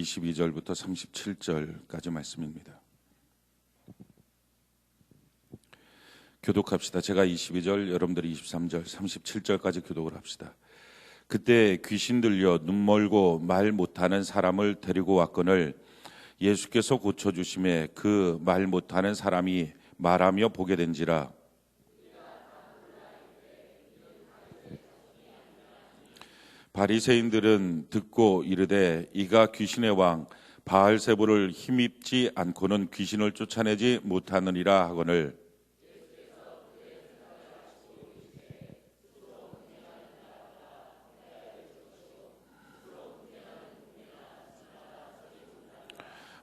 22절부터 37절까지 말씀입니다. 교독합시다. 제가 22절, 여러분들이 23절, 37절까지 교독을 합시다. 그때 귀신 들려 눈 멀고 말 못하는 사람을 데리고 왔거늘 예수께서 고쳐주심에 그 말 못하는 사람이 말하며 보게 된지라. 바리새인들은 듣고 이르되 이가 귀신의 왕 바알세불을 힘입지 않고는 귀신을 쫓아내지 못하느니라 하거늘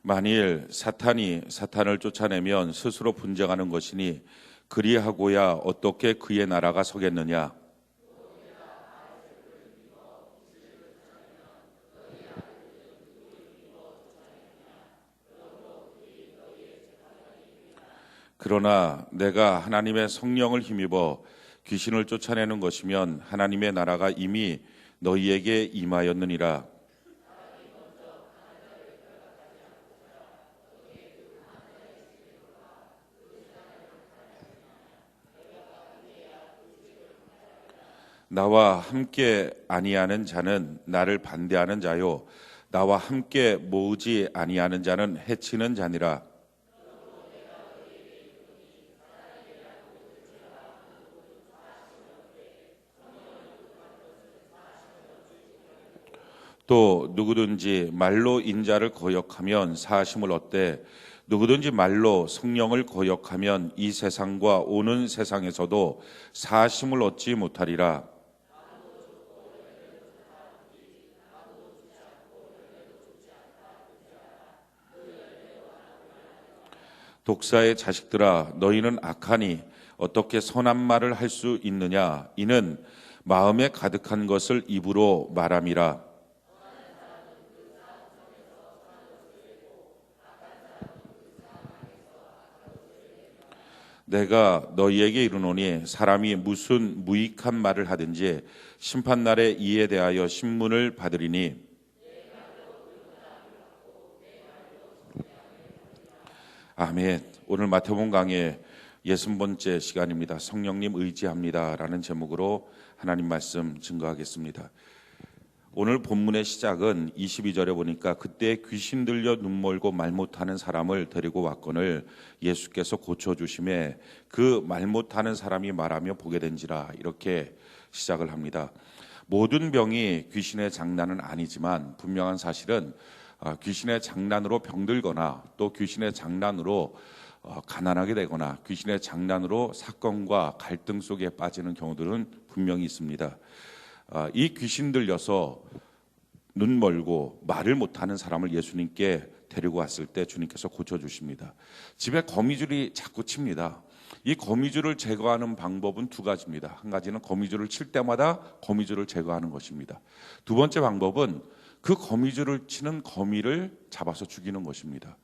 만일 사탄이 사탄을 쫓아내면 스스로 분쟁하는 것이니 그리하고야 어떻게 그의 나라가 서겠느냐. 그러나 내가 하나님의 성령을 힘입어 귀신을 쫓아내는 것이면 하나님의 나라가 이미 너희에게 임하였느니라. 나와 함께 아니하는 자는 나를 반대하는 자요 나와 함께 모으지 아니하는 자는 해치는 자니라. 또 누구든지 말로 인자를 거역하면 사하심을 얻되 누구든지 말로 성령을 거역하면 이 세상과 오는 세상에서도 사하심을 얻지 못하리라. 독사의 자식들아 너희는 악하니 어떻게 선한 말을 할 수 있느냐. 이는 마음에 가득한 것을 입으로 말함이라. 내가 너희에게 이르노니 사람이 무슨 무익한 말을 하든지 심판날에 이에 대하여 신문을 받으리니 아멘. 오늘 마태복음 강의 60번째 시간입니다. 성령님 의지합니다라는 제목으로 하나님 말씀 증거하겠습니다. 오늘 본문의 시작은 22절에 보니까 그때 귀신 들려 눈 멀고 말 못하는 사람을 데리고 왔거늘 예수께서 고쳐주심에 그 말 못하는 사람이 말하며 보게 된지라 이렇게 시작을 합니다. 모든 병이 귀신의 장난은 아니지만 분명한 사실은 귀신의 장난으로 병들거나 또 귀신의 장난으로 가난하게 되거나 귀신의 장난으로 사건과 갈등 속에 빠지는 경우들은 분명히 있습니다. 이 귀신 들려서 눈 멀고 말을 못하는 사람을 예수님께 데리고 왔을 때 주님께서 고쳐주십니다. 집에 거미줄이 자꾸 칩니다. 이 거미줄을 제거하는 방법은 두 가지입니다. 한 가지는 거미줄을 칠 때마다 거미줄을 제거하는 것입니다. 두 번째 방법은 그 거미줄을 치는 거미를 잡아서 죽이는 것입니다.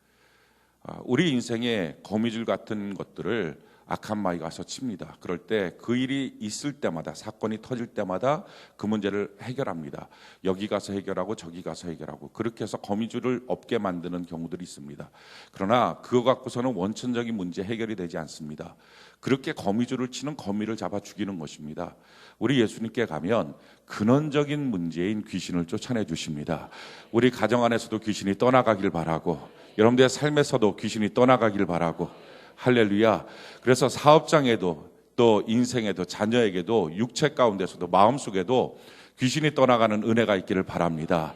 우리 인생에 거미줄 같은 것들을 악한 마귀가 와서 칩니다. 그럴 때 그 일이 있을 때마다 사건이 터질 때마다 그 문제를 해결합니다. 여기 가서 해결하고 저기 가서 해결하고 그렇게 해서 거미줄을 없게 만드는 경우들이 있습니다. 그러나 그거 갖고서는 원천적인 문제 해결이 되지 않습니다. 그렇게 거미줄을 치는 거미를 잡아 죽이는 것입니다. 우리 예수님께 가면 근원적인 문제인 귀신을 쫓아내 주십니다. 우리 가정 안에서도 귀신이 떠나가길 바라고 여러분들의 삶에서도 귀신이 떠나가길 바라고 할렐루야. 그래서 사업장에도 또 인생에도 자녀에게도 육체 가운데서도 마음속에도 귀신이 떠나가는 은혜가 있기를 바랍니다.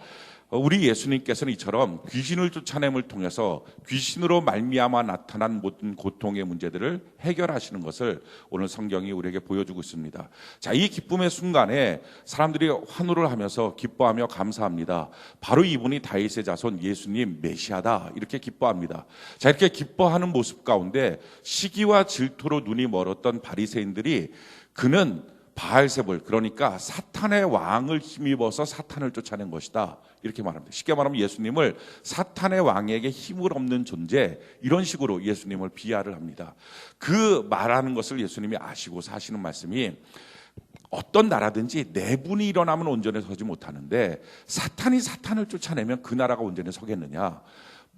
우리 예수님께서는 이처럼 귀신을 쫓아냄을 통해서 귀신으로 말미암아 나타난 모든 고통의 문제들을 해결하시는 것을 오늘 성경이 우리에게 보여주고 있습니다. 자, 이 기쁨의 순간에 사람들이 환호를 하면서 기뻐하며 감사합니다. 바로 이분이 다윗의 자손 예수님 메시아다 이렇게 기뻐합니다. 자, 이렇게 기뻐하는 모습 가운데 시기와 질투로 눈이 멀었던 바리새인들이 그는 바알세불 그러니까 사탄의 왕을 힘입어서 사탄을 쫓아낸 것이다 이렇게 말합니다. 쉽게 말하면 예수님을 사탄의 왕에게 힘을 없는 존재 이런 식으로 예수님을 비하를 합니다. 그 말하는 것을 예수님이 아시고 사시는 말씀이 어떤 나라든지 내분이 일어나면 온전히 서지 못하는데 사탄이 사탄을 쫓아내면 그 나라가 온전히 서겠느냐?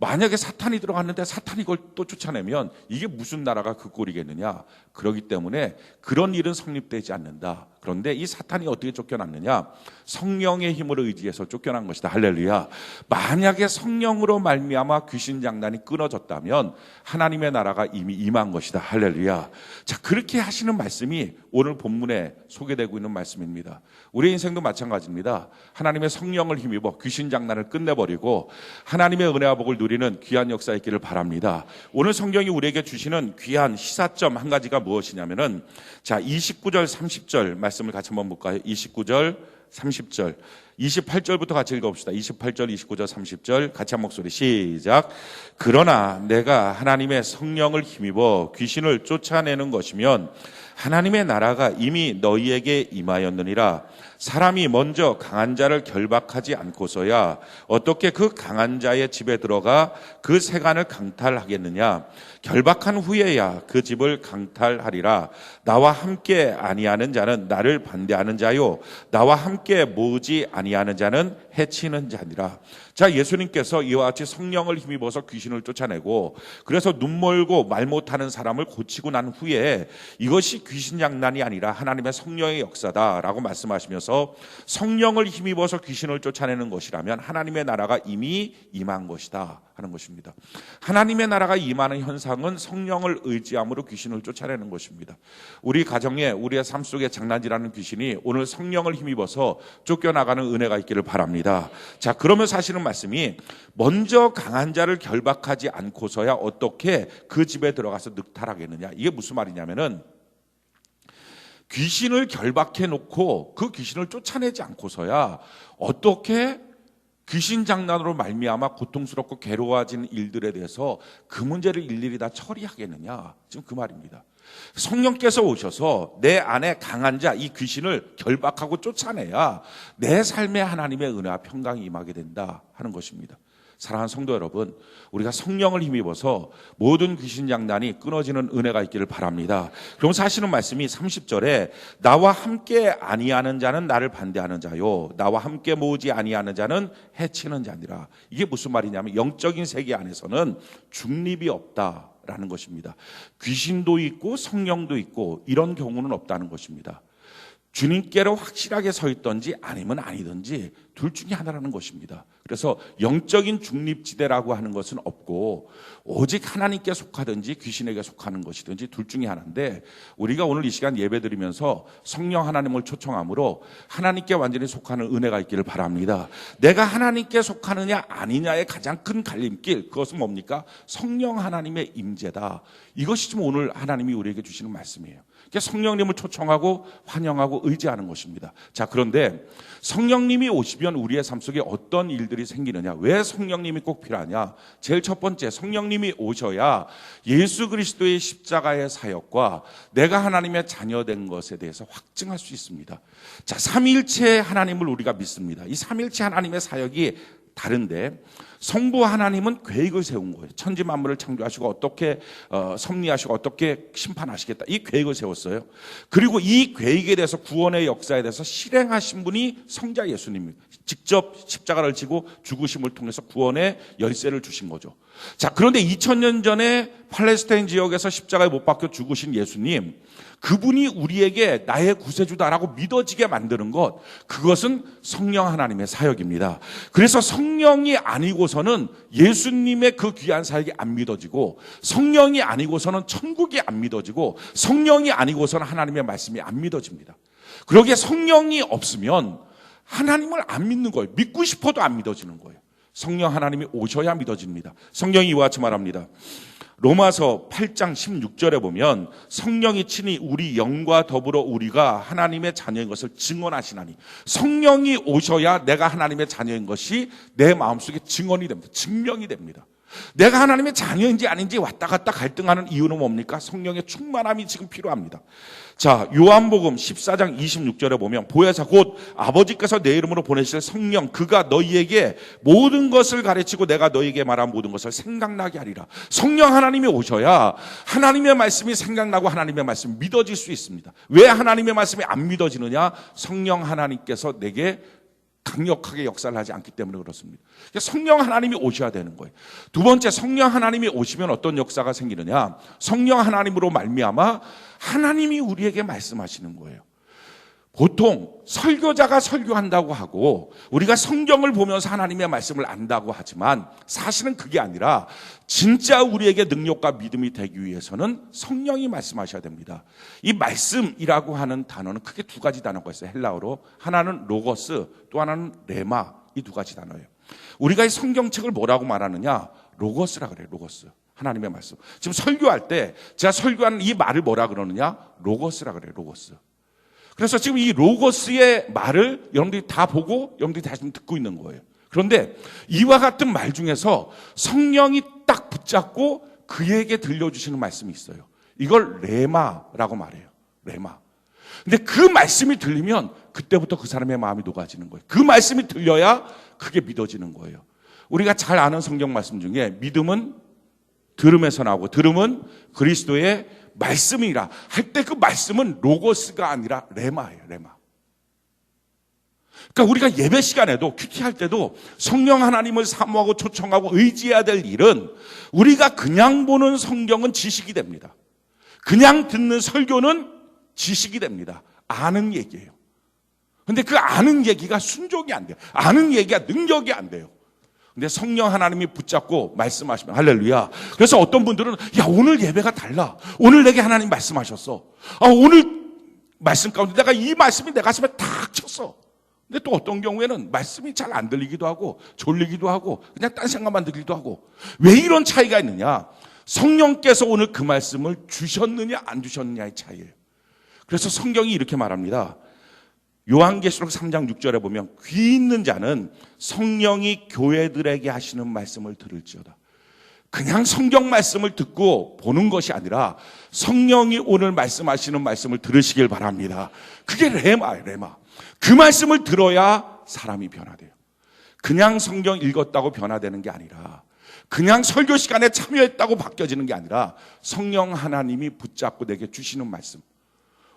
만약에 사탄이 들어갔는데 사탄이 그걸 또 쫓아내면 이게 무슨 나라가 그 꼴이겠느냐? 그렇기 때문에 그런 일은 성립되지 않는다. 그런데 이 사탄이 어떻게 쫓겨났느냐? 성령의 힘으로 의지해서 쫓겨난 것이다. 할렐루야. 만약에 성령으로 말미암아 귀신 장난이 끊어졌다면 하나님의 나라가 이미 임한 것이다. 할렐루야. 자, 그렇게 하시는 말씀이 오늘 본문에 소개되고 있는 말씀입니다. 우리 인생도 마찬가지입니다. 하나님의 성령을 힘입어 귀신 장난을 끝내버리고 하나님의 은혜와 복을 누리는 귀한 역사 있기를 바랍니다. 오늘 성경이 우리에게 주시는 귀한 시사점 한 가지가 무엇이냐면은, 자, 29절 30절 말씀을 같이 한번 볼까요? 29절 30절 28절부터 같이 읽어봅시다. 28절 29절 30절 같이 한 목소리 시작. 그러나 내가 하나님의 성령을 힘입어 귀신을 쫓아내는 것이면 하나님의 나라가 이미 너희에게 임하였느니라. 사람이 먼저 강한 자를 결박하지 않고서야 어떻게 그 강한 자의 집에 들어가 그 세간을 강탈하겠느냐? 결박한 후에야 그 집을 강탈하리라. 나와 함께 아니하는 자는 나를 반대하는 자요, 나와 함께 모으지 아니하는 자는 해치는 자니라. 자, 예수님께서 이와 같이 성령을 힘입어서 귀신을 쫓아내고, 그래서 눈 멀고 말 못하는 사람을 고치고 난 후에 이것이 귀신 장난이 아니라 하나님의 성령의 역사다라고 말씀하시면서, 성령을 힘입어서 귀신을 쫓아내는 것이라면 하나님의 나라가 이미 임한 것이다 하는 것입니다. 하나님의 나라가 임하는 현상은 성령을 의지함으로 귀신을 쫓아내는 것입니다. 우리 가정에, 우리의 삶 속에 장난질하는 귀신이 오늘 성령을 힘입어서 쫓겨나가는 은혜가 있기를 바랍니다. 자, 그러면 사실은 말씀이 먼저 강한 자를 결박하지 않고서야 어떻게 그 집에 들어가서 늑탈하겠느냐? 이게 무슨 말이냐면은, 귀신을 결박해 놓고 그 귀신을 쫓아내지 않고서야 어떻게 귀신 장난으로 말미암아 고통스럽고 괴로워진 일들에 대해서 그 문제를 일일이 다 처리하겠느냐? 지금 그 말입니다. 성령께서 오셔서 내 안에 강한 자, 이 귀신을 결박하고 쫓아내야 내 삶에 하나님의 은혜와 평강이 임하게 된다 하는 것입니다. 사랑하는 성도 여러분, 우리가 성령을 힘입어서 모든 귀신 장난이 끊어지는 은혜가 있기를 바랍니다. 그럼 사실은 말씀이 30절에 나와 함께 아니하는 자는 나를 반대하는 자요, 나와 함께 모으지 아니하는 자는 해치는 자니라. 이게 무슨 말이냐면, 영적인 세계 안에서는 중립이 없다라는 것입니다. 귀신도 있고 성령도 있고 이런 경우는 없다는 것입니다. 주님께로 확실하게 서 있든지 아니면 아니든지 둘 중에 하나라는 것입니다. 그래서 영적인 중립지대라고 하는 것은 없고, 오직 하나님께 속하든지 귀신에게 속하는 것이든지 둘 중에 하나인데, 우리가 오늘 이 시간 예배 드리면서 성령 하나님을 초청함으로 하나님께 완전히 속하는 은혜가 있기를 바랍니다. 내가 하나님께 속하느냐 아니냐의 가장 큰 갈림길, 그것은 뭡니까? 성령 하나님의 임재다. 이것이 지금 오늘 하나님이 우리에게 주시는 말씀이에요. 성령님을 초청하고 환영하고 의지하는 것입니다. 자, 그런데 성령님이 오시면 우리의 삶 속에 어떤 일들이 생기느냐? 왜 성령님이 꼭 필요하냐? 제일 첫 번째, 성령님이 오셔야 예수 그리스도의 십자가의 사역과 내가 하나님의 자녀된 것에 대해서 확증할 수 있습니다. 자, 삼위일체 하나님을 우리가 믿습니다. 이 삼위일체 하나님의 사역이 다른데, 성부 하나님은 계획을 세운 거예요. 천지 만물을 창조하시고 어떻게 섭리하시고 어떻게 심판하시겠다, 이 계획을 세웠어요. 그리고 이 계획에 대해서, 구원의 역사에 대해서 실행하신 분이 성자 예수님입니다. 직접 십자가를 지고 죽으심을 통해서 구원의 열쇠를 주신 거죠. 자, 그런데 2000년 전에 팔레스타인 지역에서 십자가에 못 박혀 죽으신 예수님, 그분이 우리에게 나의 구세주다라고 믿어지게 만드는 것, 그것은 성령 하나님의 사역입니다. 그래서 성령이 아니고서는 예수님의 그 귀한 사역이 안 믿어지고, 성령이 아니고서는 천국이 안 믿어지고, 성령이 아니고서는 하나님의 말씀이 안 믿어집니다. 그러기에 성령이 없으면 하나님을 안 믿는 거예요. 믿고 싶어도 안 믿어지는 거예요. 성령 하나님이 오셔야 믿어집니다. 성경이 이와 같이 말합니다. 로마서 8장 16절에 보면, 성령이 친히 우리 영과 더불어 우리가 하나님의 자녀인 것을 증언하시나니, 성령이 오셔야 내가 하나님의 자녀인 것이 내 마음속에 증언이 됩니다. 증명이 됩니다. 내가 하나님의 자녀인지 아닌지 왔다 갔다 갈등하는 이유는 뭡니까? 성령의 충만함이 지금 필요합니다. 자, 요한복음 14장 26절에 보면 보혜사 곧 아버지께서 내 이름으로 보내실 성령 그가 너희에게 모든 것을 가르치고 내가 너희에게 말한 모든 것을 생각나게 하리라. 성령 하나님이 오셔야 하나님의 말씀이 생각나고 하나님의 말씀이 믿어질 수 있습니다. 왜 하나님의 말씀이 안 믿어지느냐? 성령 하나님께서 내게 강력하게 역사를 하지 않기 때문에 그렇습니다. 성령 하나님이 오셔야 되는 거예요. 두 번째, 성령 하나님이 오시면 어떤 역사가 생기느냐? 성령 하나님으로 말미암아 하나님이 우리에게 말씀하시는 거예요. 보통 설교자가 설교한다고 하고 우리가 성경을 보면서 하나님의 말씀을 안다고 하지만 사실은 그게 아니라 진짜 우리에게 능력과 믿음이 되기 위해서는 성령이 말씀하셔야 됩니다. 이 말씀이라고 하는 단어는 크게 두 가지 단어가 있어요. 헬라어로. 하나는 로고스, 또 하나는 레마. 이 두 가지 단어예요. 우리가 이 성경책을 뭐라고 말하느냐? 로고스라 그래요. 로고스. 하나님의 말씀. 지금 설교할 때 제가 설교하는 이 말을 뭐라 그러느냐? 로고스라 그래요. 로고스. 그래서 지금 이 로고스의 말을 여러분들이 다 보고 여러분들이 다 지금 듣고 있는 거예요. 그런데 이와 같은 말 중에서 성령이 딱 붙잡고 그에게 들려주시는 말씀이 있어요. 이걸 레마라고 말해요. 레마. 근데 그 말씀이 들리면 그때부터 그 사람의 마음이 녹아지는 거예요. 그 말씀이 들려야 그게 믿어지는 거예요. 우리가 잘 아는 성경 말씀 중에 믿음은 들음에서 나오고 들음은 그리스도의 말씀이라 할 때 그 말씀은 로고스가 아니라 레마예요. 레마. 그러니까 우리가 예배 시간에도 큐티할 때도 성령 하나님을 사모하고 초청하고 의지해야 될 일은 우리가 그냥 보는 성경은 지식이 됩니다. 그냥 듣는 설교는 지식이 됩니다. 아는 얘기예요. 근데 그 아는 얘기가 순종이 안 돼요. 아는 얘기가 능력이 안 돼요. 근데 성령 하나님이 붙잡고 말씀하시면 할렐루야. 그래서 어떤 분들은 야 오늘 예배가 달라. 오늘 내게 하나님 말씀하셨어. 오늘 말씀 가운데 내가 이 말씀이 내 가슴에 탁 쳤어. 근데 또 어떤 경우에는 말씀이 잘 안 들리기도 하고 졸리기도 하고 그냥 딴 생각만 들기도 하고 왜 이런 차이가 있느냐? 성령께서 오늘 그 말씀을 주셨느냐 안 주셨느냐의 차이예요. 그래서 성경이 이렇게 말합니다. 요한계시록 3장 6절에 보면 귀 있는 자는 성령이 교회들에게 하시는 말씀을 들을지어다. 그냥 성경 말씀을 듣고 보는 것이 아니라 성령이 오늘 말씀하시는 말씀을 들으시길 바랍니다. 그게 레마예요. 레마. 그 말씀을 들어야 사람이 변화돼요. 그냥 성경 읽었다고 변화되는 게 아니라 그냥 설교 시간에 참여했다고 바뀌어지는 게 아니라 성령 하나님이 붙잡고 내게 주시는 말씀.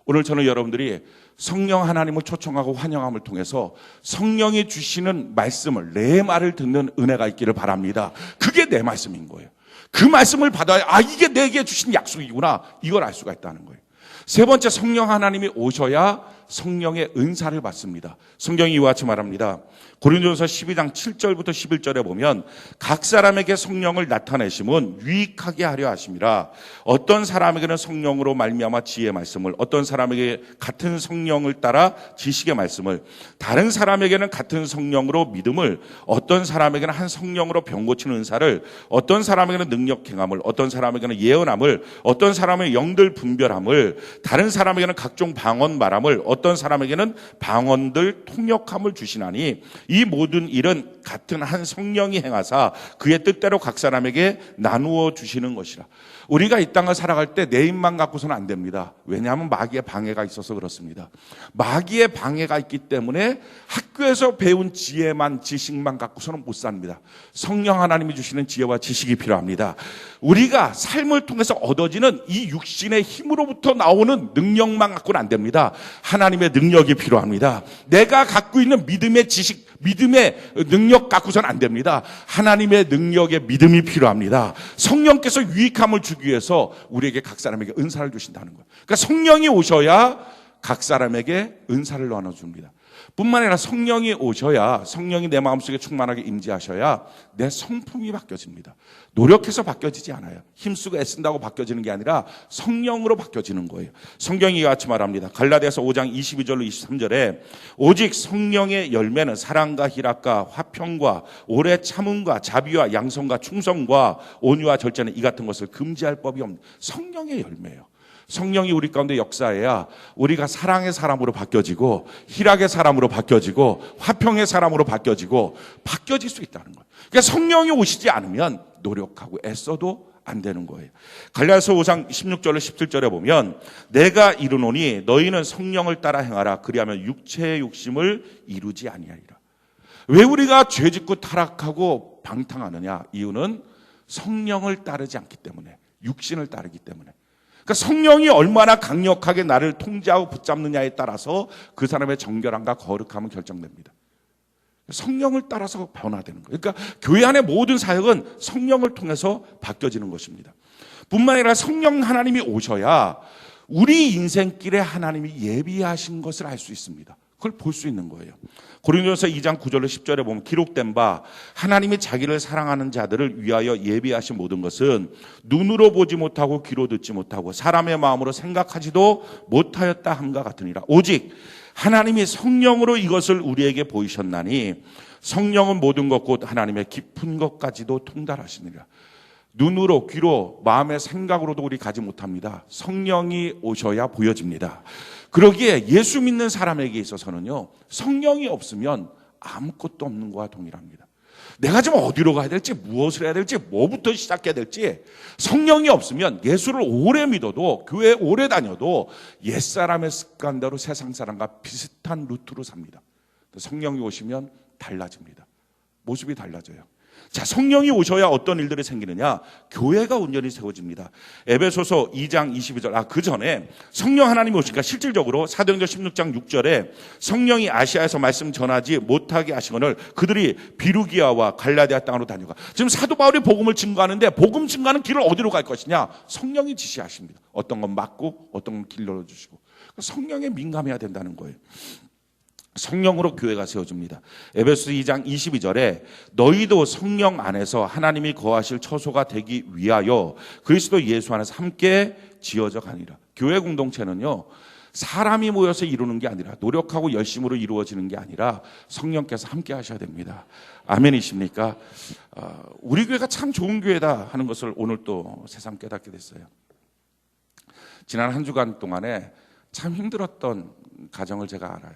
오늘 저는 여러분들이 성령 하나님을 초청하고 환영함을 통해서 성령이 주시는 말씀을 내 말을 듣는 은혜가 있기를 바랍니다. 그게 내 말씀인 거예요. 그 말씀을 받아야 이게 내게 주신 약속이구나 이걸 알 수가 있다는 거예요. 세 번째, 성령 하나님이 오셔야 성령의 은사를 받습니다. 성경이 이와 같이 말합니다. 고린도전서 12장 7절부터 11절에 보면 각 사람에게 성령을 나타내심은 유익하게 하려 하심이라. 어떤 사람에게는 성령으로 말미암아 지혜의 말씀을, 어떤 사람에게 같은 성령을 따라 지식의 말씀을, 다른 사람에게는 같은 성령으로 믿음을, 어떤 사람에게는 한 성령으로 병 고치는 은사를, 어떤 사람에게는 능력 행함을, 어떤 사람에게는 예언함을, 어떤 사람의 영들 분별함을, 다른 사람에게는 각종 방언 말함을, 어떤 사람에게는 방언들 통역함을 주시나니 이 모든 일은 같은 한 성령이 행하사 그의 뜻대로 각 사람에게 나누어 주시는 것이라. 우리가 이 땅을 살아갈 때 내 입만 갖고서는 안 됩니다. 왜냐하면 마귀의 방해가 있어서 그렇습니다. 마귀의 방해가 있기 때문에 학교에서 배운 지혜만 지식만 갖고서는 못 삽니다. 성령 하나님이 주시는 지혜와 지식이 필요합니다. 우리가 삶을 통해서 얻어지는 이 육신의 힘으로부터 나오는 능력만 갖고는 안 됩니다. 하나님의 능력이 필요합니다. 내가 갖고 있는 믿음의 지식, 믿음의 능력 갖고서는 안 됩니다. 하나님의 능력의 믿음이 필요합니다. 성령께서 유익함을 주기 위해서 우리에게 각 사람에게 은사를 주신다는 거예요. 그러니까 성령이 오셔야 각 사람에게 은사를 나눠줍니다. 뿐만 아니라 성령이 오셔야, 성령이 내 마음속에 충만하게 임재하셔야 내 성품이 바뀌어집니다. 노력해서 바뀌어지지 않아요. 힘쓰고 애쓴다고 바뀌어지는 게 아니라 성령으로 바뀌어지는 거예요. 성경이 같이 말합니다. 갈라디아서 5장 22절로 23절에 오직 성령의 열매는 사랑과 희락과 화평과 오래 참음과 자비와 양성과 충성과 온유와 절제는 이 같은 것을 금지할 법이 없는 성령의 열매예요. 성령이 우리 가운데 역사해야 우리가 사랑의 사람으로 바뀌어지고 희락의 사람으로 바뀌어지고 화평의 사람으로 바뀌어질 수 있다는 거예요. 그러니까 성령이 오시지 않으면 노력하고 애써도 안 되는 거예요. 갈라디아서 5장 16절로 17절에 보면 내가 이르노니 너희는 성령을 따라 행하라. 그리하면 육체의 욕심을 이루지 아니하리라. 왜 우리가 죄짓고 타락하고 방탕하느냐? 이유는 성령을 따르지 않기 때문에, 육신을 따르기 때문에. 그러니까 성령이 얼마나 강력하게 나를 통제하고 붙잡느냐에 따라서 그 사람의 정결함과 거룩함은 결정됩니다. 성령을 따라서 변화되는 거예요. 그러니까 교회 안의 모든 사역은 성령을 통해서 바뀌어지는 것입니다. 뿐만 아니라 성령 하나님이 오셔야 우리 인생길에 하나님이 예비하신 것을 알 수 있습니다. 그걸 볼 수 있는 거예요. 고린도전서 2장 9절로 10절에 보면 기록된 바 하나님이 자기를 사랑하는 자들을 위하여 예비하신 모든 것은 눈으로 보지 못하고 귀로 듣지 못하고 사람의 마음으로 생각하지도 못하였다 함과 같으니라. 오직 하나님이 성령으로 이것을 우리에게 보이셨나니 성령은 모든 것 곧 하나님의 깊은 것까지도 통달하시느니라. 눈으로 귀로 마음의 생각으로도 우리 가지 못합니다. 성령이 오셔야 보여집니다. 그러기에 예수 믿는 사람에게 있어서는요, 성령이 없으면 아무것도 없는 것과 동일합니다. 내가 지금 어디로 가야 될지, 무엇을 해야 될지, 뭐부터 시작해야 될지, 성령이 없으면 예수를 오래 믿어도, 교회에 오래 다녀도 옛사람의 습관대로 세상 사람과 비슷한 루트로 삽니다. 성령이 오시면 달라집니다. 모습이 달라져요. 자, 성령이 오셔야 어떤 일들이 생기느냐? 교회가 온전히 세워집니다. 에베소서 2장 22절. 그 전에 성령 하나님이 오시니까 실질적으로 사도행전 16장 6절에 성령이 아시아에서 말씀 전하지 못하게 하시거늘 그들이 비루기아와 갈라디아 땅으로 다녀가. 지금 사도 바울이 복음을 증거하는데 복음 증거하는 길을 어디로 갈 것이냐? 성령이 지시하십니다. 어떤 건 막고 어떤 건 길 열어주시고. 성령에 민감해야 된다는 거예요. 성령으로 교회가 세워집니다. 에베소 2장 22절에 너희도 성령 안에서 하나님이 거하실 처소가 되기 위하여 그리스도 예수 안에서 함께 지어져 가니라. 교회 공동체는요, 사람이 모여서 이루는 게 아니라 노력하고 열심으로 이루어지는 게 아니라 성령께서 함께 하셔야 됩니다. 아멘이십니까? 우리 교회가 참 좋은 교회다 하는 것을 오늘 또 새삼 깨닫게 됐어요. 지난 한 주간 동안에 참 힘들었던 가정을 제가 알아요.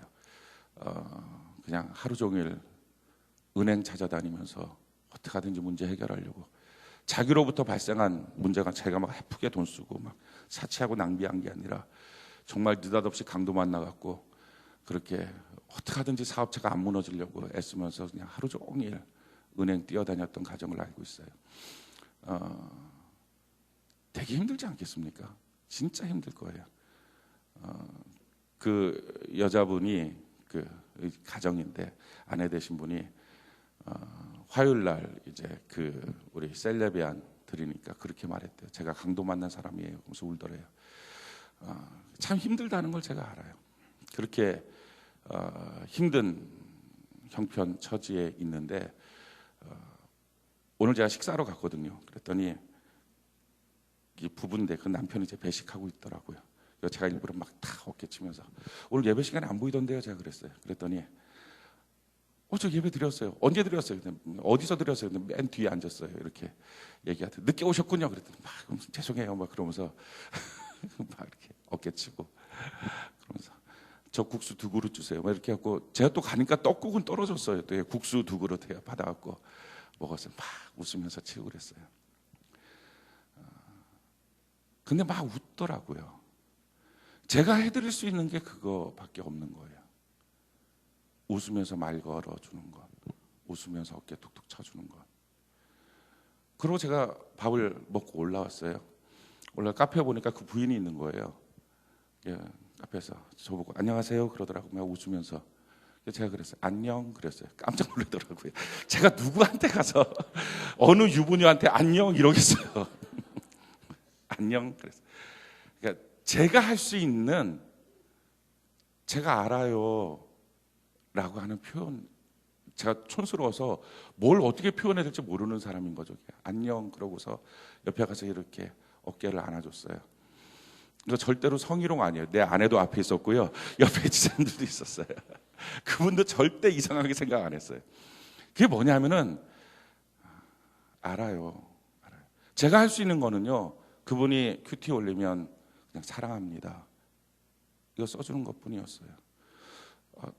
그냥 하루 종일 은행 찾아다니면서 어떻게 하든지 문제 해결하려고, 자기로부터 발생한 문제가 제가 막 헤프게 돈 쓰고 막 사치하고 낭비한 게 아니라 정말 느닷없이 강도 만나갖고 그렇게 어떻게 하든지 사업체가 안 무너지려고 애쓰면서 그냥 하루 종일 은행 뛰어다녔던 가정을 알고 있어요. 되게 힘들지 않겠습니까? 진짜 힘들 거예요. 그 여자분이 그 가정인데 아내 되신 분이 화요일 날 이제 그 우리 셀레비안 드리니까 그렇게 말했대요. 제가 강도 만난 사람이에요. 그러면서 울더래요. 참 힘들다는 걸 제가 알아요. 그렇게 힘든 형편 처지에 있는데 오늘 제가 식사하러 갔거든요. 그랬더니 이 부부인데 그 남편이 이제 배식하고 있더라고요. 제가 일부러 막 다 어깨치면서 오늘 예배 시간에 안 보이던데요. 제가 그랬더니 저 예배 드렸어요. 언제 드렸어요? 어디서 드렸어요? 맨 뒤에 앉았어요. 이렇게 얘기하더니 늦게 오셨군요. 그랬더니 막 죄송해요. 막 그러면서 막 이렇게 어깨치고 그러면서 저 국수 2그릇 주세요. 막 이렇게 하고 제가 또 가니까 떡국은 떨어졌어요. 또 국수 2그릇 해요. 받아갖고 먹었어요. 막 웃으면서 치고 그랬어요. 근데 막 웃더라고요. 제가 해드릴 수 있는 게 그거밖에 없는 거예요. 웃으면서 말 걸어주는 것, 웃으면서 어깨 툭툭 쳐주는 것. 그리고 제가 밥을 먹고 올라왔어요. 올라 카페에 보니까 그 부인이 있는 거예요. 카페에서 저보고 안녕하세요 그러더라고요. 막 웃으면서. 제가 그랬어요. 안녕 그랬어요. 깜짝 놀라더라고요. 제가 누구한테 가서 어느 유부녀한테 안녕 이러겠어요. 안녕 그랬어요. 그러니까 제가 할 수 있는 제가 알아요 라고 하는 표현, 제가 촌스러워서 뭘 어떻게 표현해야 될지 모르는 사람인 거죠. 안녕 그러고서 옆에 가서 이렇게 어깨를 안아줬어요. 이거 절대로 성희롱 아니에요. 내 아내도 앞에 있었고요. 옆에 지사님들도 있었어요. 그분도 절대 이상하게 생각 안 했어요. 그게 뭐냐면은 알아요. 제가 할 수 있는 거는요, 그분이 큐티 올리면 그냥 사랑합니다. 이거 써주는 것뿐이었어요.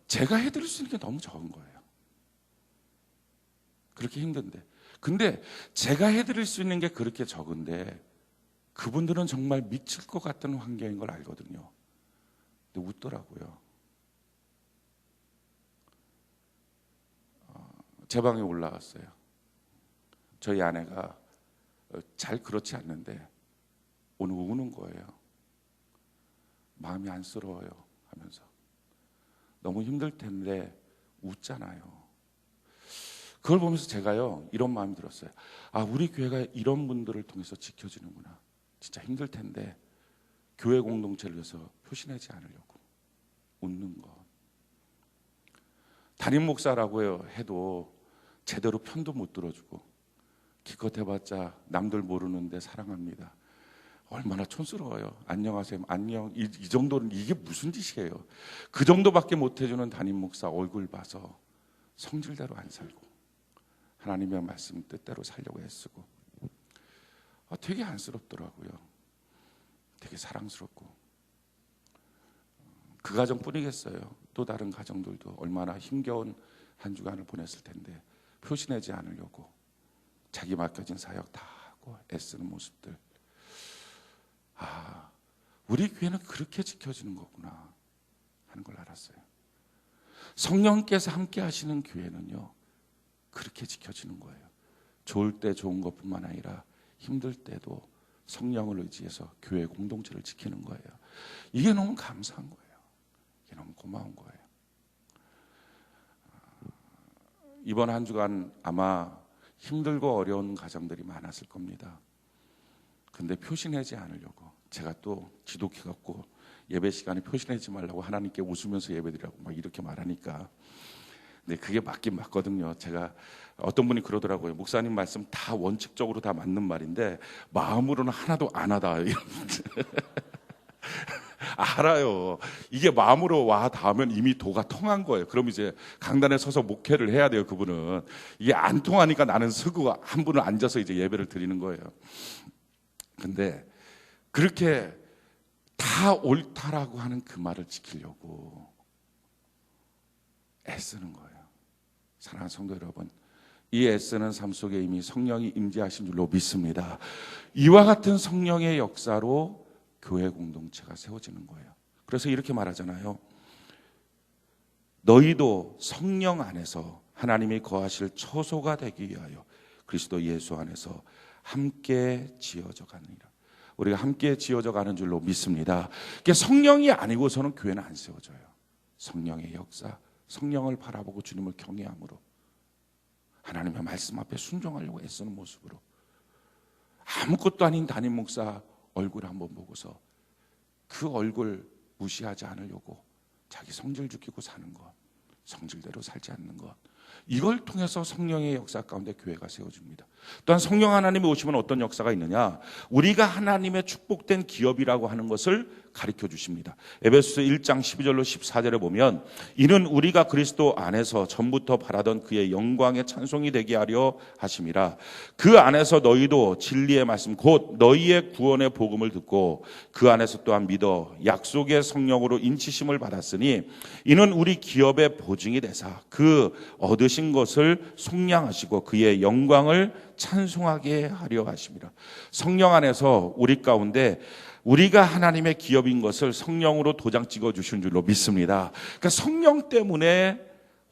제가 해드릴 수 있는 게 너무 적은 거예요. 그렇게 힘든데. 근데 제가 해드릴 수 있는 게 그렇게 적은데 그분들은 정말 미칠 것 같은 환경인 걸 알거든요. 근데 웃더라고요. 제 방에 올라왔어요. 저희 아내가 잘 그렇지 않는데 오늘 우는 거예요. 마음이 안쓰러워요 하면서. 너무 힘들 텐데 웃잖아요. 그걸 보면서 제가요 이런 마음이 들었어요. 우리 교회가 이런 분들을 통해서 지켜지는구나. 진짜 힘들 텐데 교회 공동체를 위해서 표시내지 않으려고 웃는 거. 담임 목사라고 해도 제대로 편도 못 들어주고 기껏 해봤자 남들 모르는데 사랑합니다. 얼마나 촌스러워요. 안녕하세요. 안녕. 이 정도는 이게 무슨 짓이에요. 그 정도밖에 못 해주는 담임 목사 얼굴 봐서 성질대로 안 살고 하나님의 말씀 뜻대로 살려고 애쓰고 되게 안쓰럽더라고요. 되게 사랑스럽고. 그 가정뿐이겠어요. 또 다른 가정들도 얼마나 힘겨운 한 주간을 보냈을 텐데 표시내지 않으려고 자기 맡겨진 사역 다 하고 애쓰는 모습들. 우리 교회는 그렇게 지켜지는 거구나 하는 걸 알았어요. 성령께서 함께 하시는 교회는요 그렇게 지켜지는 거예요. 좋을 때 좋은 것뿐만 아니라 힘들 때도 성령을 의지해서 교회 공동체를 지키는 거예요. 이게 너무 감사한 거예요. 이게 너무 고마운 거예요. 이번 한 주간 아마 힘들고 어려운 가정들이 많았을 겁니다. 근데 표시내지 않으려고 제가 또 지독해 갖고 예배 시간에 표시내지 말라고 하나님께 웃으면서 예배드리라고 막 이렇게 말하니까 근데 그게 맞긴 맞거든요. 제가 어떤 분이 그러더라고요. 목사님 말씀 다 원칙적으로 다 맞는 말인데 마음으로는 하나도 안 하다. 알아요. 이게 마음으로 와 닿으면 이미 도가 통한 거예요. 그럼 이제 강단에 서서 목회를 해야 돼요. 그분은 이게 안 통하니까 나는 서고 한 분은 앉아서 이제 예배를 드리는 거예요. 근데 그렇게 다 옳다라고 하는 그 말을 지키려고 애쓰는 거예요. 사랑하는 성도 여러분, 이 애쓰는 삶 속에 이미 성령이 임재하신 줄로 믿습니다. 이와 같은 성령의 역사로 교회 공동체가 세워지는 거예요. 그래서 이렇게 말하잖아요. 너희도 성령 안에서 하나님이 거하실 처소가 되기 위하여 그리스도 예수 안에서 함께 지어져 가느니라. 우리가 함께 지어져 가는 줄로 믿습니다. 성령이 아니고서는 교회는 안 세워져요. 성령의 역사, 성령을 바라보고 주님을 경외함으로 하나님의 말씀 앞에 순종하려고 애쓰는 모습으로 아무것도 아닌 담임 목사 얼굴 한번 보고서 그 얼굴 무시하지 않으려고 자기 성질 죽이고 사는 것, 성질대로 살지 않는 것, 이걸 통해서 성령의 역사 가운데 교회가 세워집니다. 또한 성령 하나님이 오시면 어떤 역사가 있느냐, 우리가 하나님의 축복된 기업이라고 하는 것을 가르쳐 주십니다. 에베소서 1장 12절로 14절에 보면 이는 우리가 그리스도 안에서 전부터 바라던 그의 영광의 찬송이 되게 하려 하심이라. 그 안에서 너희도 진리의 말씀 곧 너희의 구원의 복음을 듣고 그 안에서 또한 믿어 약속의 성령으로 인치심을 받았으니 이는 우리 기업의 보증이 되사 그 얻으신 것을 속량하시고 그의 영광을 찬송하게 하려 하심이라. 성령 안에서 우리 가운데 우리가 하나님의 기업인 것을 성령으로 도장 찍어 주신 줄로 믿습니다. 그러니까 성령 때문에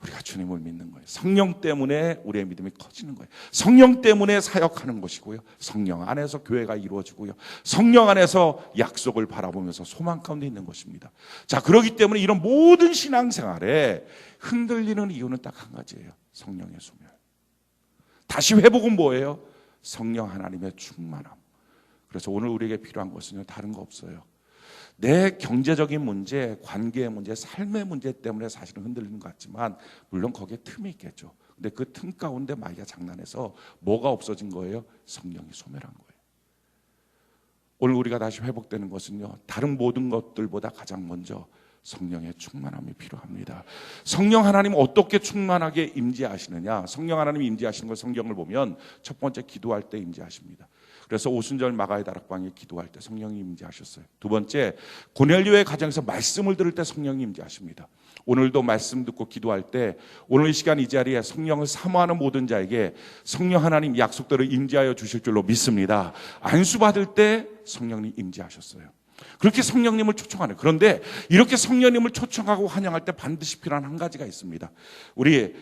우리가 주님을 믿는 거예요. 성령 때문에 우리의 믿음이 커지는 거예요. 성령 때문에 사역하는 것이고요. 성령 안에서 교회가 이루어지고요. 성령 안에서 약속을 바라보면서 소망 가운데 있는 것입니다. 자, 그렇기 때문에 이런 모든 신앙생활에 흔들리는 이유는 딱 한 가지예요. 성령의 소멸. 다시 회복은 뭐예요? 성령 하나님의 충만함. 그래서 오늘 우리에게 필요한 것은 다른 거 없어요. 내 경제적인 문제, 관계의 문제, 삶의 문제 때문에 사실은 흔들리는 것 같지만 물론 거기에 틈이 있겠죠. 근데 그 틈 가운데 마귀가 장난해서 뭐가 없어진 거예요? 성령이 소멸한 거예요. 오늘 우리가 다시 회복되는 것은요, 다른 모든 것들보다 가장 먼저 성령의 충만함이 필요합니다. 성령 하나님 어떻게 충만하게 임재하시느냐? 성령 하나님이 임재하시는 걸 성경을 보면 첫 번째 기도할 때 임재하십니다. 그래서 오순절 마가의 다락방에 기도할 때 성령이 임재하셨어요. 두 번째, 고넬료의 가정에서 말씀을 들을 때 성령이 임재하십니다. 오늘도 말씀 듣고 기도할 때 오늘 이 시간 이 자리에 성령을 사모하는 모든 자에게 성령 하나님 약속대로 임재하여 주실 줄로 믿습니다. 안수받을 때 성령님 임재하셨어요. 그렇게 성령님을 초청하는, 그런데 이렇게 성령님을 초청하고 환영할 때 반드시 필요한 한 가지가 있습니다. 우리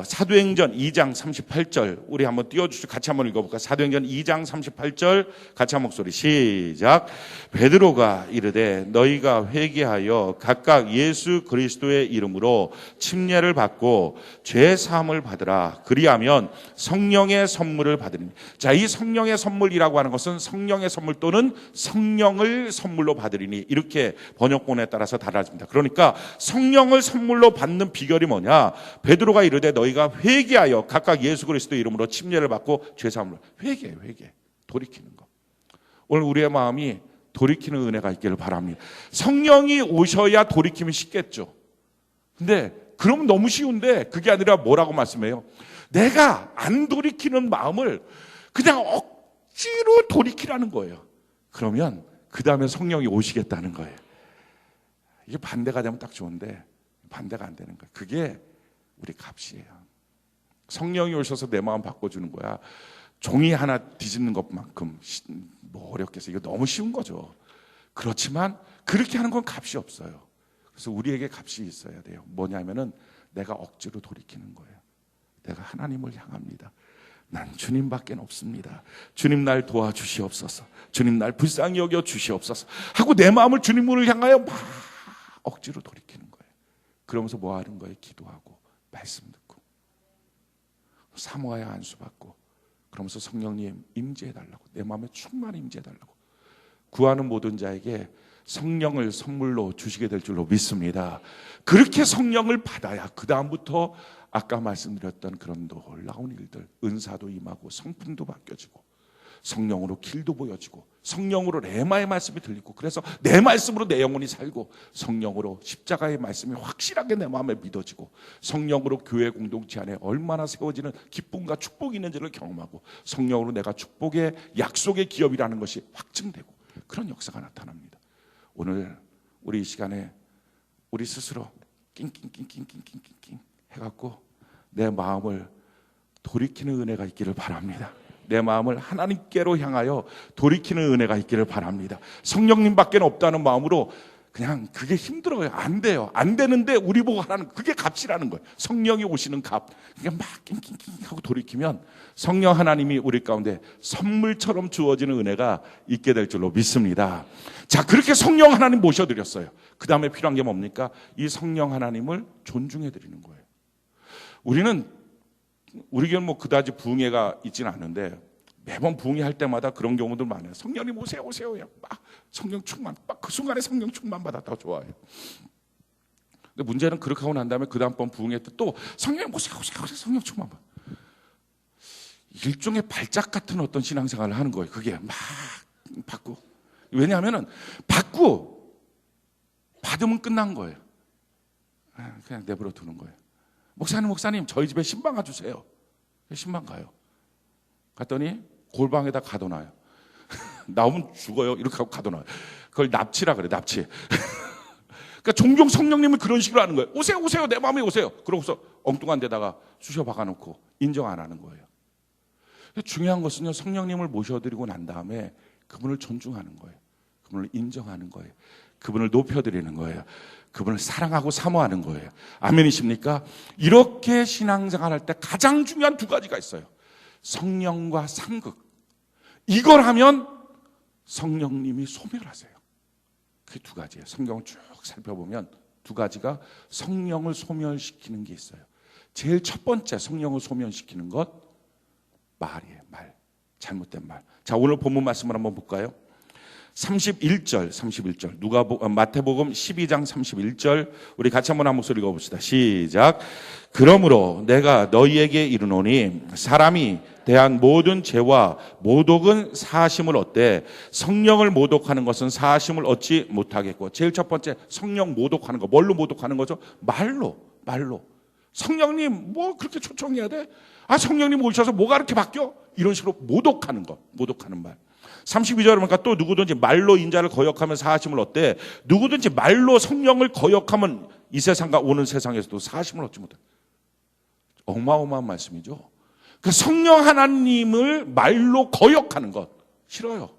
사도행전 2장 38절 우리 한번 띄워주시고 같이 한번 읽어볼까요? 사도행전 2장 38절 같이 한 목소리 시작. 베드로가 이르되 너희가 회개하여 각각 예수 그리스도의 이름으로 침례를 받고 죄 사함을 받으라. 그리하면 성령의 선물을 받으리니. 자, 이 성령의 선물이라고 하는 것은 성령의 선물 또는 성령을 선물로 받으리니, 이렇게 번역본에 따라서 달라집니다. 그러니까 성령을 선물로 받는 비결이 뭐냐? 베드로가 이르되 너희가 회개하여 각각 예수 그리스도의 이름으로 침례를 받고 죄 사함을. 회개 돌이키는 것. 오늘 우리의 마음이 돌이키는 은혜가 있기를 바랍니다. 성령이 오셔야 돌이키면 쉽겠죠. 근데 그러면 너무 쉬운데 그게 아니라 뭐라고 말씀해요? 내가 안 돌이키는 마음을 그냥 억지로 돌이키라는 거예요. 그러면 그 다음에 성령이 오시겠다는 거예요. 이게 반대가 되면 딱 좋은데 반대가 안 되는 거예요. 그게 우리 값이에요. 성령이 오셔서 내 마음 바꿔주는 거야. 종이 하나 뒤집는 것만큼 뭐 어렵겠어요. 이거 너무 쉬운 거죠. 그렇지만 그렇게 하는 건 값이 없어요. 그래서 우리에게 값이 있어야 돼요. 뭐냐면은 내가 억지로 돌이키는 거예요. 내가 하나님을 향합니다. 난 주님밖에 없습니다. 주님 날 도와주시옵소서. 주님 날 불쌍히 여겨 주시옵소서 하고 내 마음을 주님을 향하여 막 억지로 돌이키는 거예요. 그러면서 뭐 하는 거예요? 기도하고 말씀 듣고 사모하여 안수받고, 그러면서 성령님 임재해달라고, 내 마음에 충만히 임재해달라고 구하는 모든 자에게 성령을 선물로 주시게 될 줄로 믿습니다. 그렇게 성령을 받아야 그 다음부터 아까 말씀드렸던 그런 놀라운 일들, 은사도 임하고 성품도 바뀌어지고 성령으로 길도 보여지고 성령으로 레마의 말씀이 들리고, 그래서 내 말씀으로 내 영혼이 살고 성령으로 십자가의 말씀이 확실하게 내 마음에 믿어지고 성령으로 교회 공동체 안에 얼마나 세워지는 기쁨과 축복이 있는지를 경험하고 성령으로 내가 축복의 약속의 기업이라는 것이 확증되고 그런 역사가 나타납니다. 오늘 우리 이 시간에 우리 스스로 낑낑낑낑낑낑낑 해갖고 내 마음을 돌이키는 은혜가 있기를 바랍니다. 내 마음을 하나님께로 향하여 돌이키는 은혜가 있기를 바랍니다. 성령님밖에 없다는 마음으로 그냥 그게 힘들어요. 안 돼요. 안 되는데 우리 보고 하라는, 그게 값이라는 거예요. 성령이 오시는 값. 그냥 막 낑낑낑 하고 돌이키면 성령 하나님이 우리 가운데 선물처럼 주어지는 은혜가 있게 될 줄로 믿습니다. 자, 그렇게 성령 하나님 모셔드렸어요. 그 다음에 필요한 게 뭡니까? 이 성령 하나님을 존중해 드리는 거예요. 우리 교회는 뭐 그다지 부흥회가 있지는 않은데 매번 부흥회 할 때마다 그런 경우들 많아요. 성령님 오세요. 막 성령 충만, 막 그 순간에 성령 충만 받았다고 좋아해요. 근데 문제는 그렇게 하고 난 다음에 그 다음번 부흥회 때 또 성령님 오세요. 성령 충만 받. 일종의 발작 같은 어떤 신앙생활을 하는 거예요. 그게 막 받고. 왜냐하면은 받고 받으면 끝난 거예요. 그냥 내버려 두는 거예요. 목사님 저희 집에 신방 가주세요. 신방 가요. 갔더니 골방에다 가둬놔요. 나오면 죽어요. 이렇게 하고 가둬놔요. 그걸 납치라 그래, 납치. 그러니까 종종 성령님은 그런 식으로 하는 거예요. 오세요. 내 마음에 오세요. 그러고서 엉뚱한 데다가 쑤셔 박아놓고 인정 안 하는 거예요. 중요한 것은요, 성령님을 모셔드리고 난 다음에 그분을 존중하는 거예요. 그분을 인정하는 거예요. 그분을 높여드리는 거예요. 그분을 사랑하고 사모하는 거예요. 아멘이십니까? 이렇게 신앙생활 할 때 가장 중요한 두 가지가 있어요. 성령과 상극. 이걸 하면 성령님이 소멸하세요. 그게 두 가지예요. 성경을 쭉 살펴보면 두 가지가 성령을 소멸시키는 게 있어요. 제일 첫 번째 성령을 소멸시키는 것, 말이에요. 말. 잘못된 말. 자, 오늘 본문 말씀을 한번 볼까요? 31절 마태복음 12장 31절 우리 같이 한번 한 목소리 읽어봅시다. 시작. 그러므로 내가 너희에게 이르노니 사람이 대한 모든 죄와 모독은 사하심을 얻되 성령을 모독하는 것은 사하심을 얻지 못하겠고, 제일 첫 번째 성령 모독하는 거, 뭘로 모독하는 거죠? 말로. 성령님 뭐 그렇게 초청해야 돼? 아, 성령님 오셔서 뭐가 그렇게 바뀌어? 이런 식으로 모독하는 거, 모독하는 말. 32절에 보니까 또 누구든지 말로 인자를 거역하면 사하심을 얻되 누구든지 말로 성령을 거역하면 이 세상과 오는 세상에서도 사하심을 얻지 못해. 어마어마한 말씀이죠. 그 성령 하나님을 말로 거역하는 것 싫어요.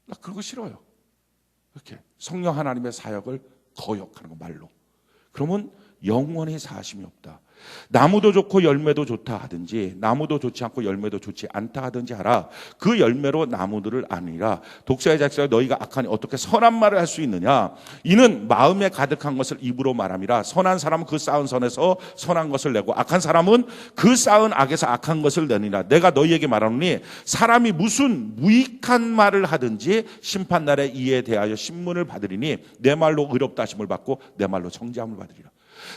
나 그런 거 싫어요. 이렇게 성령 하나님의 사역을 거역하는 거 말로. 그러면 영원히 사하심이 없다. 나무도 좋고 열매도 좋다 하든지 나무도 좋지 않고 열매도 좋지 않다 하든지 하라. 그 열매로 나무들을 아니라. 독사의 자식아, 너희가 악하니 어떻게 선한 말을 할 수 있느냐? 이는 마음에 가득한 것을 입으로 말함이라. 선한 사람은 그 쌓은 선에서 선한 것을 내고 악한 사람은 그 쌓은 악에서 악한 것을 내니라. 내가 너희에게 말하노니 사람이 무슨 무익한 말을 하든지 심판날에 이에 대하여 신문을 받으리니 내 말로 의롭다 하심을 받고 내 말로 정죄함을 받으리라.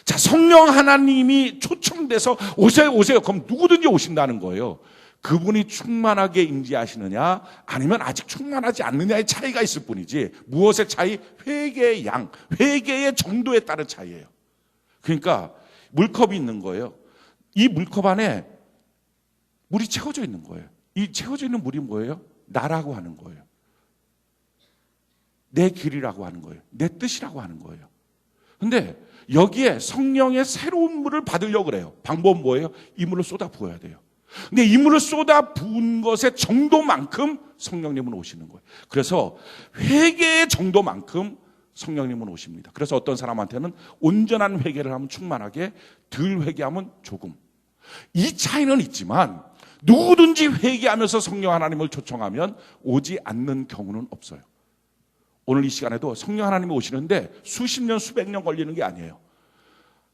자, 성령 하나님이 초청돼서 오세요. 그럼 누구든지 오신다는 거예요. 그분이 충만하게 임재하시느냐 아니면 아직 충만하지 않느냐의 차이가 있을 뿐이지. 무엇의 차이? 회개의 양, 회개의 정도에 따른 차이예요. 그러니까 물컵이 있는 거예요. 이 물컵 안에 물이 채워져 있는 거예요. 이 채워져 있는 물이 뭐예요? 나라고 하는 거예요. 내 길이라고 하는 거예요. 내 뜻이라고 하는 거예요. 근데 여기에 성령의 새로운 물을 받으려고 그래요. 방법은 뭐예요? 이 물을 쏟아 부어야 돼요. 근데 이 물을 쏟아 부은 것의 정도만큼 성령님은 오시는 거예요. 그래서 회개의 정도만큼 성령님은 오십니다. 그래서 어떤 사람한테는 온전한 회개를 하면 충만하게, 덜 회개하면 조금. 이 차이는 있지만 누구든지 회개하면서 성령 하나님을 초청하면 오지 않는 경우는 없어요. 오늘 이 시간에도 성령 하나님이 오시는데 수십 년, 수백 년 걸리는 게 아니에요.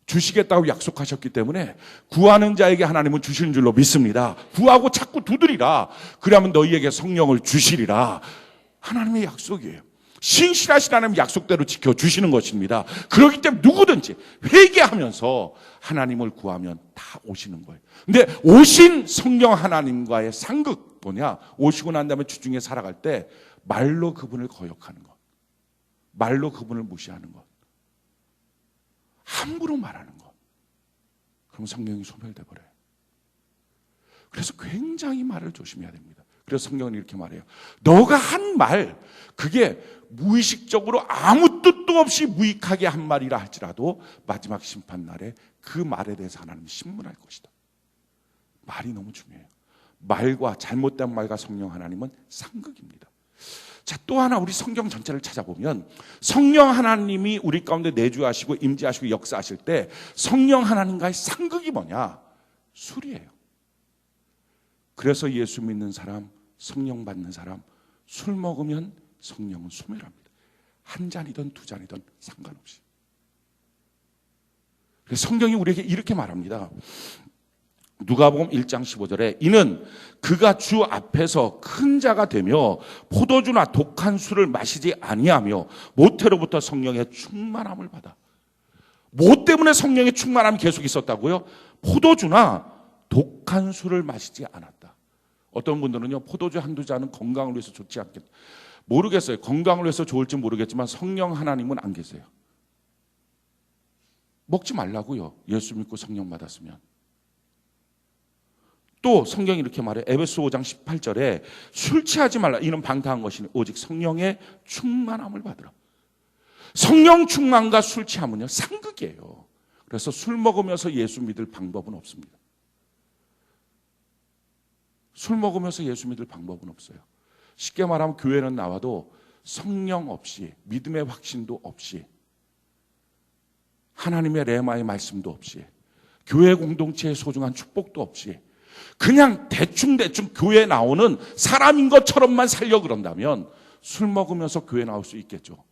주시겠다고 약속하셨기 때문에 구하는 자에게 하나님은 주시는 줄로 믿습니다. 구하고 자꾸 두드리라. 그러면 너희에게 성령을 주시리라. 하나님의 약속이에요. 신실하신 하나님 약속대로 지켜주시는 것입니다. 그렇기 때문에 누구든지 회개하면서 하나님을 구하면 다 오시는 거예요. 근데 오신 성령 하나님과의 상극 뭐냐? 오시고 난 다음에 주중에 살아갈 때 말로 그분을 거역하는 것, 말로 그분을 무시하는 것, 함부로 말하는 것, 그럼 성령이 소멸돼 버려요. 그래서 굉장히 말을 조심해야 됩니다. 그래서 성경은 이렇게 말해요. 너가 한 말, 그게 무의식적으로 아무 뜻도 없이 무익하게 한 말이라 할지라도 마지막 심판날에 그 말에 대해서 하나님은 신문할 것이다. 말이 너무 중요해요. 말과 잘못된 말과 성령 하나님은 상극입니다. 자, 또 하나 우리 성경 전체를 찾아보면 성령 하나님이 우리 가운데 내주하시고 임재하시고 역사하실 때 성령 하나님과의 상극이 뭐냐? 술이에요. 그래서 예수 믿는 사람, 성령 받는 사람, 술 먹으면 성령은 소멸합니다. 한 잔이든 두 잔이든 상관없이. 그래서 성경이 우리에게 이렇게 말합니다. 누가복음 1장 15절에 이는 그가 주 앞에서 큰 자가 되며 포도주나 독한 술을 마시지 아니하며 모태로부터 성령의 충만함을 받아. 뭐 때문에 성령의 충만함이 계속 있었다고요? 포도주나 독한 술을 마시지 않았다. 어떤 분들은요, 포도주 한두 잔은 건강을 위해서 좋지 않겠다. 모르겠어요. 건강을 위해서 좋을지 모르겠지만 성령 하나님은 안 계세요. 먹지 말라고요. 예수 믿고 성령 받았으면. 또 성경이 이렇게 말해요. 에베소 5장 18절에 술 취하지 말라. 이는 방탕한 것이니 오직 성령의 충만함을 받으라. 성령 충만과 술 취함은요 상극이에요. 그래서 술 먹으면서 예수 믿을 방법은 없습니다. 술 먹으면서 예수 믿을 방법은 없어요. 쉽게 말하면 교회는 나와도 성령 없이, 믿음의 확신도 없이, 하나님의 레마의 말씀도 없이, 교회 공동체의 소중한 축복도 없이 그냥 대충 교회에 나오는 사람인 것처럼만 살려 그런다면 술 먹으면서 교회 나올 수 있겠죠.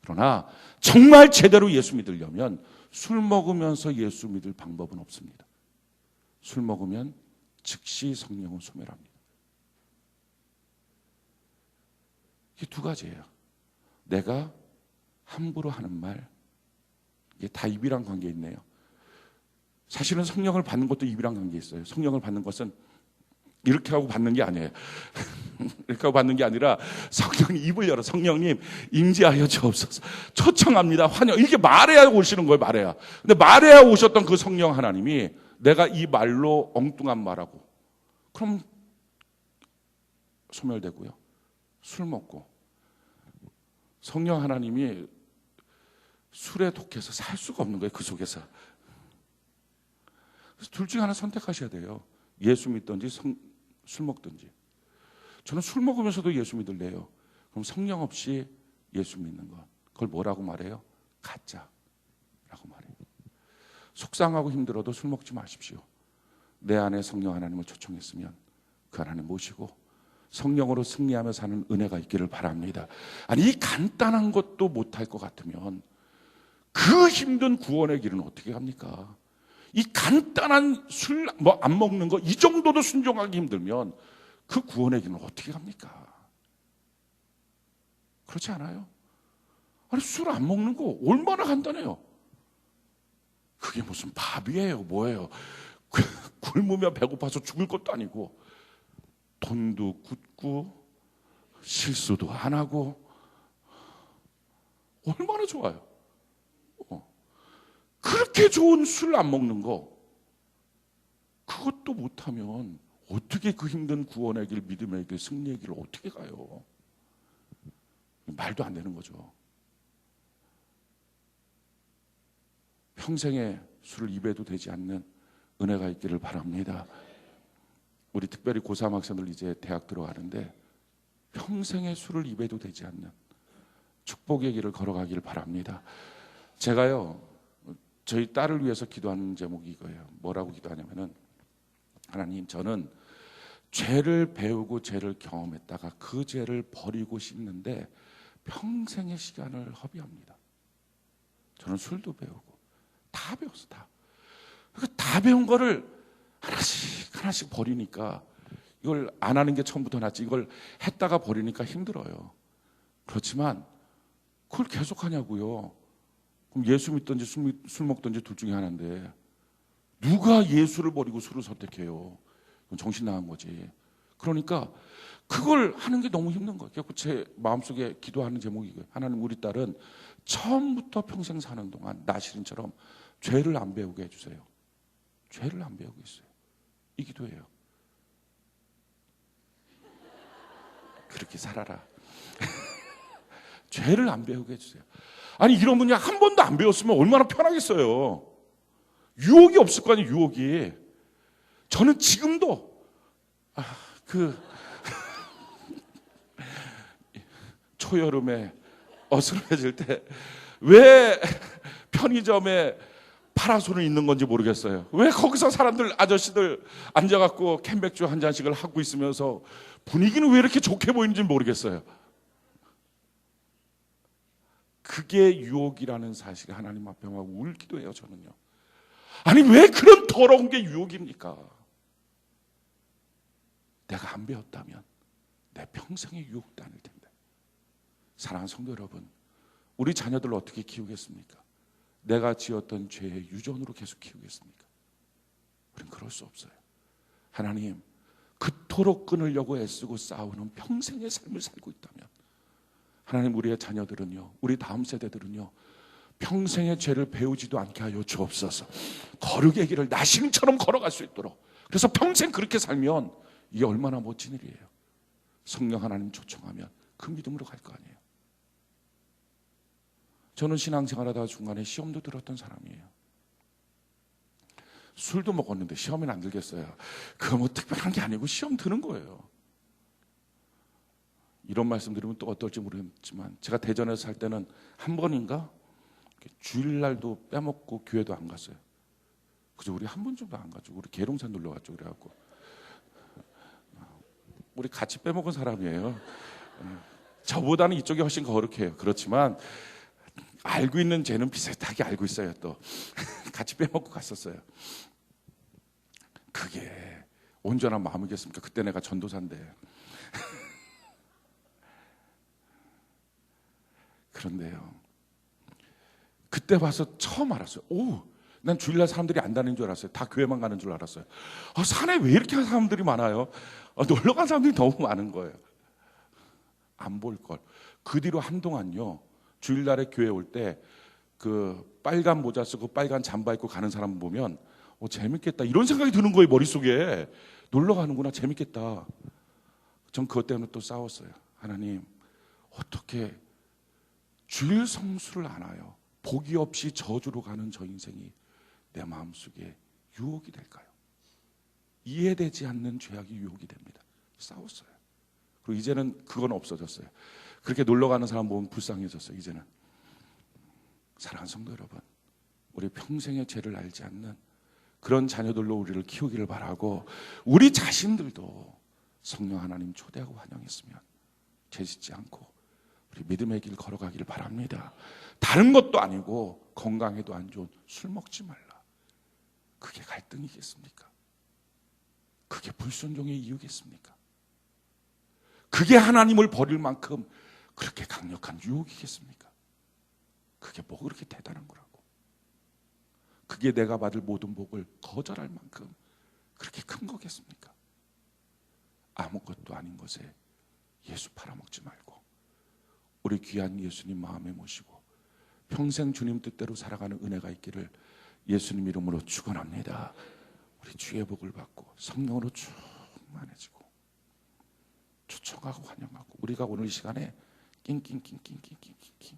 그러나 정말 제대로 예수 믿으려면 술 먹으면서 예수 믿을 방법은 없습니다. 술 먹으면 즉시 성령은 소멸합니다. 이게 두 가지예요. 내가 함부로 하는 말, 이게 다 입이랑 관계 있네요. 사실은 성령을 받는 것도 입이랑 관계 있어요. 성령을 받는 것은 이렇게 하고 받는 게 아니에요. 이렇게 하고 받는 게 아니라 성령님 입을 열어 성령님 임재하여 주옵소서. 초청합니다. 환영. 이렇게 말해야 오시는 거예요. 말해야. 근데 말해야 오셨던 그 성령 하나님이 내가 이 말로 엉뚱한 말하고 그럼 소멸되고요. 술 먹고 성령 하나님이 술에 독해서 살 수가 없는 거예요. 그 속에서. 그래서 둘 중에 하나 선택하셔야 돼요. 예수 믿든지 술 먹든지. 저는 술 먹으면서도 예수 믿을래요. 그럼 성령 없이 예수 믿는 것. 그걸 뭐라고 말해요? 가짜라고 말해요. 속상하고 힘들어도 술 먹지 마십시오. 내 안에 성령 하나님을 초청했으면 그 하나님 모시고 성령으로 승리하며 사는 은혜가 있기를 바랍니다. 아니 이 간단한 것도 못할 것 같으면 그 힘든 구원의 길은 어떻게 갑니까? 이 간단한 술 안 먹는 거 이 정도도 순종하기 힘들면 그 구원의 길은 어떻게 갑니까? 그렇지 않아요? 아니 술 안 먹는 거 얼마나 간단해요. 그게 무슨 밥이에요 뭐예요. 굶으면 배고파서 죽을 것도 아니고 돈도 굳고 실수도 안 하고 얼마나 좋아요. 그렇게 좋은 술 안 먹는 거 그것도 못하면 어떻게 그 힘든 구원의 길 믿음의 길 승리의 길을 어떻게 가요. 말도 안 되는 거죠. 평생에 술을 입에도 되지 않는 은혜가 있기를 바랍니다. 우리 특별히 고3 학생들 이제 대학 들어가는데 평생에 술을 입에도 되지 않는 축복의 길을 걸어가기를 바랍니다. 제가요 저희 딸을 위해서 기도하는 제목이 이거예요. 뭐라고 기도하냐면은 하나님 저는 죄를 배우고 죄를 경험했다가 그 죄를 버리고 싶는데 평생의 시간을 허비합니다. 저는 술도 배우고 다 배웠어 다 배운 거를 하나씩 버리니까 이걸 안 하는 게 처음부터 낫지 이걸 했다가 버리니까 힘들어요. 그렇지만 그걸 계속 하냐고요. 그럼 예수 믿든지 술 먹든지 둘 중에 하나인데 누가 예수를 버리고 술을 선택해요? 그건 정신 나간 거지. 그러니까 그걸 하는 게 너무 힘든 거예요. 그래서 제 마음속에 기도하는 제목이 이거예요. 하나님 우리 딸은 처음부터 평생 사는 동안 나시린처럼 죄를 안 배우게 해주세요. 죄를 안 배우게 해주세요. 이 기도예요. 그렇게 살아라. 죄를 안 배우게 해주세요. 아니 이런 분이 한 번도 안 배웠으면 얼마나 편하겠어요. 유혹이 없을 거 아니에요. 유혹이. 저는 지금도 초여름에 어스름해질 때 왜 편의점에 파라솔이 있는 건지 모르겠어요. 왜 거기서 사람들 아저씨들 앉아갖고 캔맥주 한 잔씩을 하고 있으면서 분위기는 왜 이렇게 좋게 보이는지 모르겠어요. 그게 유혹이라는 사실을 하나님 앞에 막 울기도 해요. 저는요. 아니 왜 그런 더러운 게 유혹입니까? 내가 안 배웠다면 내 평생의 유혹도 아닐 텐데. 사랑하는 성도 여러분, 우리 자녀들을 어떻게 키우겠습니까? 내가 지었던 죄의 유전으로 계속 키우겠습니까? 우리는 그럴 수 없어요. 하나님, 그토록 끊으려고 애쓰고 싸우는 평생의 삶을 살고 있다면 하나님 우리의 자녀들은요, 우리 다음 세대들은요 평생의 죄를 배우지도 않게 하여 주옵소서. 거룩의 길을 나시린처럼 걸어갈 수 있도록. 그래서 평생 그렇게 살면 이게 얼마나 멋진 일이에요. 성령 하나님 초청하면 그 믿음으로 갈 거 아니에요. 저는 신앙생활하다가 중간에 시험도 들었던 사람이에요. 술도 먹었는데 시험은 안 들겠어요. 그거 뭐 특별한 게 아니고 시험 드는 거예요. 이런 말씀 드리면 또 어떨지 모르겠지만 제가 대전에서 살 때는 한 번인가 주일날도 빼먹고 교회도 안 갔어요. 그저 우리 한 번 정도 안 갔죠. 우리 계룡산 놀러 갔죠. 그래갖고 우리 같이 빼먹은 사람이에요. 저보다는 이쪽이 훨씬 거룩해요. 그렇지만 알고 있는 죄는 비슷하게 알고 있어요. 또 같이 빼먹고 갔었어요. 그게 온전한 마음이겠습니까? 그때 내가 전도사인데. 그런데요, 그때 와서 처음 알았어요. 오, 난 주일날 사람들이 안 다니는 줄 알았어요. 다 교회만 가는 줄 알았어요. 산에 왜 이렇게 사람들이 많아요? 놀러 간 사람들이 너무 많은 거예요. 안 볼 걸. 그 뒤로 한동안요, 주일날에 교회 올 때 그 빨간 모자 쓰고 빨간 잠바 입고 가는 사람 보면 재밌겠다 이런 생각이 드는 거예요. 머릿속에 놀러 가는구나, 재밌겠다. 전 그것 때문에 또 싸웠어요. 하나님, 어떻게 주일 성수를 안 와요? 복이 없이 저주로 가는 저 인생이 내 마음속에 유혹이 될까요? 이해되지 않는 죄악이 유혹이 됩니다. 싸웠어요. 그리고 이제는 그건 없어졌어요. 그렇게 놀러 가는 사람 보면 불쌍해졌어요. 이제는. 사랑하는 성도 여러분, 우리 평생의 죄를 알지 않는 그런 자녀들로 우리를 키우기를 바라고, 우리 자신들도 성령 하나님 초대하고 환영했으면 죄 짓지 않고 우리 믿음의 길 걸어가기를 바랍니다. 다른 것도 아니고 건강에도 안 좋은 술 먹지 말라. 그게 갈등이겠습니까? 그게 불순종의 이유겠습니까? 그게 하나님을 버릴 만큼 그렇게 강력한 유혹이겠습니까? 그게 뭐 그렇게 대단한 거라고. 그게 내가 받을 모든 복을 거절할 만큼 그렇게 큰 거겠습니까? 아무것도 아닌 것에 예수 팔아먹지 말고 우리 귀한 예수님 마음에 모시고 평생 주님 뜻대로 살아가는 은혜가 있기를 예수님 이름으로 축원합니다. 우리 주의 복을 받고 성령으로 충만해지고 초청하고 환영하고, 우리가 오늘 이 시간에 낑낑낑낑낑낑낑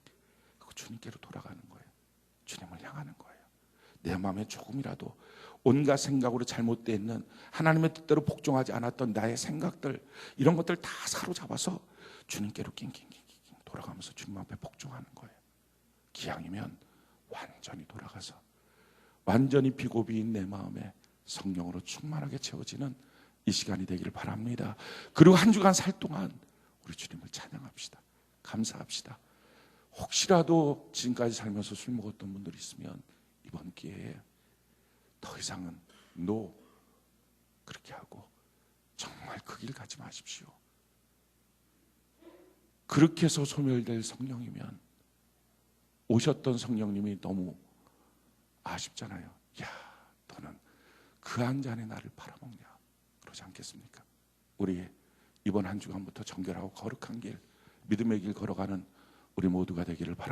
주님께로 돌아가는 거예요. 주님을 향하는 거예요. 내 마음에 조금이라도 온갖 생각으로 잘못되어 있는, 하나님의 뜻대로 복종하지 않았던 나의 생각들, 이런 것들 다 사로잡아서 주님께로 낑낑낑낑 돌아가면서 주님 앞에 복종하는 거예요. 기왕이면 완전히 돌아가서 완전히 비고비인 내 마음에 성령으로 충만하게 채워지는 이 시간이 되기를 바랍니다. 그리고 한 주간 살 동안 우리 주님을 찬양합시다. 감사합시다. 혹시라도 지금까지 살면서 술 먹었던 분들이 있으면 이번 기회에 더 이상은 노 그렇게 하고 정말 그 길 가지 마십시오. 그렇게 해서 소멸될 성령이면 오셨던 성령님이 너무 아쉽잖아요. 야, 너는 그 한 잔에 나를 팔아먹냐, 그러지 않겠습니까? 우리 이번 한 주간부터 정결하고 거룩한 길, 믿음의 길 걸어가는 우리 모두가 되기를 바랍니다.